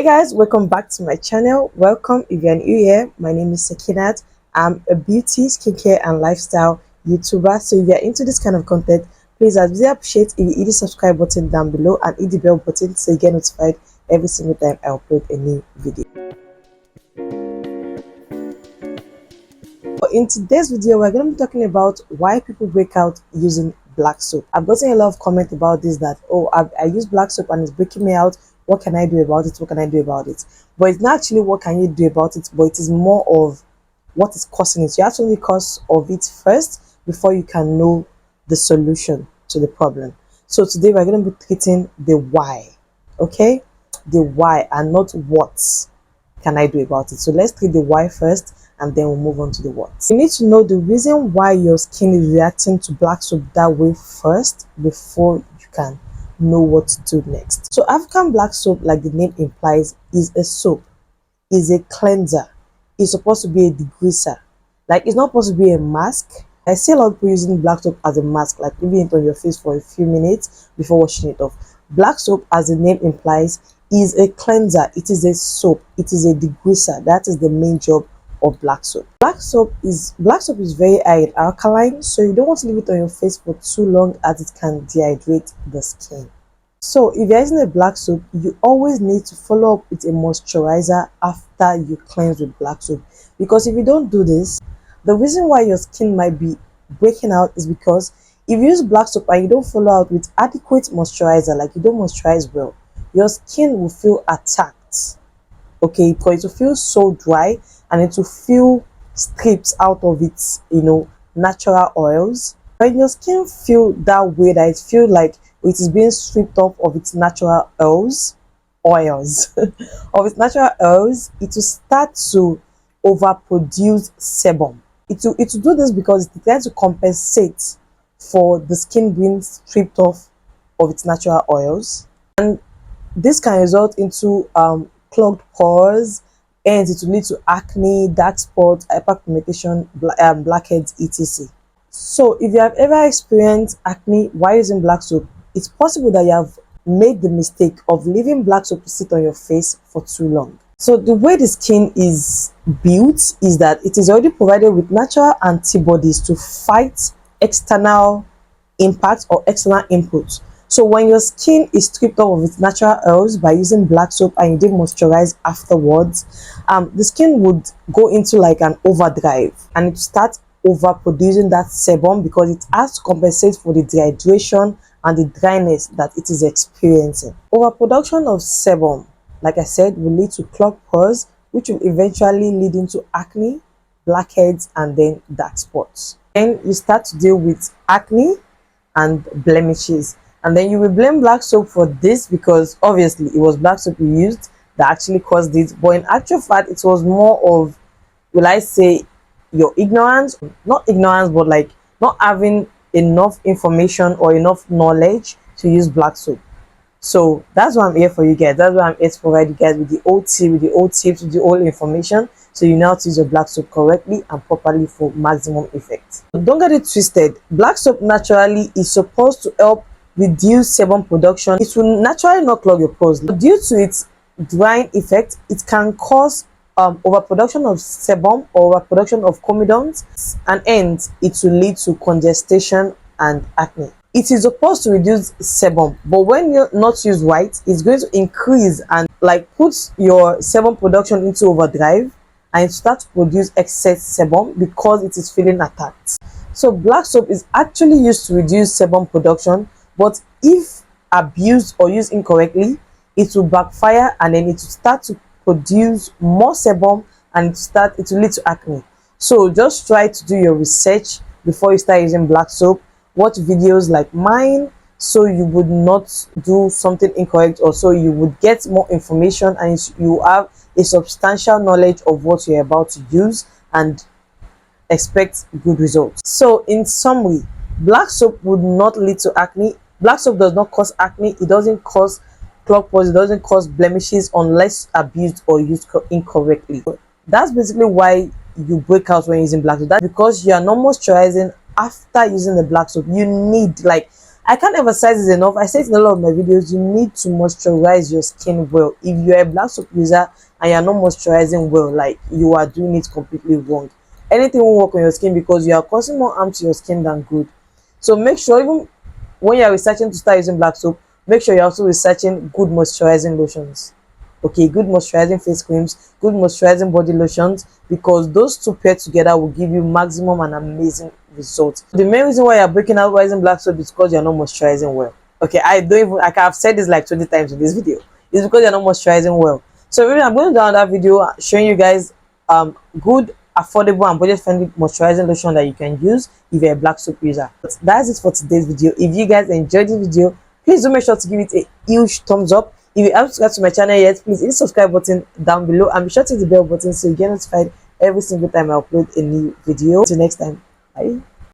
Hey guys, welcome back to my channel. Welcome if you're new here. My name is Sekinat. I'm a beauty, skincare and lifestyle YouTuber. So if you're into this kind of content, please I'd really appreciate if you hit the subscribe button down below and hit the bell button so you get notified every single time I upload a new video. In today's video, we're going to be talking about why people break out using black soap. I've gotten a lot of comments about this that, oh, I use black soap and it's breaking me out. What can I do about it? What can I do about it? But it's not actually what can you do about it, but it is more of what is causing it. You have to know the cause of it first before you can know the solution to the problem. So today we're going to be treating the why, okay? The why and not what can I do about it. So let's treat the why first and then we'll move on to the what. You need to know the reason why your skin is reacting to black soap that way first before you can know what to do next. So African black soap, like the name implies, is a soap, is a cleanser, it's supposed to be a degreaser. Like, it's not supposed to be a mask. I see a lot of people using black soap as a mask, like leaving it on your face for a few minutes before washing it off. Black soap, as the name implies, is a cleanser, it is a soap, it is a degreaser. That is the main job of black soap. Black soap is very high in alkaline, so you don't want to leave it on your face for too long as it can dehydrate the skin. So if you're using a black soap, you always need to follow up with a moisturizer after you cleanse with black soap, because if you don't do this, the reason why your skin might be breaking out is because if you use black soap and you don't follow out with adequate moisturizer, like you don't moisturize well, your skin will feel attacked, okay, because it will feel so dry and it will feel stripped out of its natural oils. When your skin feel that way, that it feel like it is being stripped off of its natural oils of its natural oils, it will start to overproduce sebum. It will do this because it tries to compensate for the skin being stripped off of its natural oils, and this can result into clogged pores, and it will lead to acne, dark spots, hyperpigmentation, blackheads, etc. So if you have ever experienced acne while using black soap, it's possible that you have made the mistake of leaving black soap to sit on your face for too long. So the way the skin is built is that it is already provided with natural antibodies to fight external impacts or external inputs. So when your skin is stripped off of its natural oils by using black soap and you did moisturize afterwards, the skin would go into like an overdrive and it start overproducing that sebum because it has to compensate for the dehydration and the dryness that it is experiencing. Overproduction of sebum, like I said, will lead to clogged pores, which will eventually lead into acne, blackheads, and then dark spots. Then you start to deal with acne and blemishes. And then you will blame black soap for this because obviously it was black soap you used that actually caused it. But in actual fact, it was more of, will I say, your ignorance. Not ignorance, but like not having enough information or enough knowledge to use black soap. So that's why I'm here for you guys. That's why I'm here to provide you guys with the old tea, with the old tips, with the old information, so you know how to use your black soap correctly and properly for maximum effect. Don't get it twisted. Black soap naturally is supposed to help reduce sebum production. It will naturally not clog your pores. Due to its drying effect, it can cause overproduction of sebum or overproduction of comedones, and hence it will lead to congestion and acne. It is supposed to reduce sebum, but when you're not used right, it's going to increase and like put your sebum production into overdrive, and it start to produce excess sebum because it is feeling attacked. So black soap is actually used to reduce sebum production, but if abused or used incorrectly, it will backfire and then it will start to produce more sebum and it will lead to acne. So just try to do your research before you start using black soap. Watch videos like mine so you would not do something incorrect, or so you would get more information and you have a substantial knowledge of what you're about to use and expect good results. So in summary, black soap would not lead to acne. Black soap does not cause acne. It doesn't cause clogged pores. It doesn't cause blemishes unless abused or used incorrectly. That's basically why you break out when using black soap. That's because you are not moisturizing after using the black soap. You need, like, I can't emphasize this enough. I say it in a lot of my videos. You need to moisturize your skin well. If you're a black soap user and you're not moisturizing well, like, you are doing it completely wrong. Anything will work on your skin because you are causing more harm to your skin than good. So make sure, even when you're researching to start using black soap, make sure you're also researching good moisturizing lotions. Okay, good moisturizing face creams, good moisturizing body lotions, because those two paired together will give you maximum and amazing results. The main reason why you're breaking out using black soap is because you're not moisturizing well. Okay, I don't even, like I've said this like 20 times in this video, it's because you're not moisturizing well. So really, I'm going down that video showing you guys good, affordable and budget friendly moisturizing lotion that you can use if you're a black soap user. But that's it for today's video. If you guys enjoyed this video, please do make sure to give it a huge thumbs up. If you haven't subscribed to my channel yet, please hit the subscribe button down below and be sure to hit the bell button so you get notified every single time I upload a new video. Till next time, bye.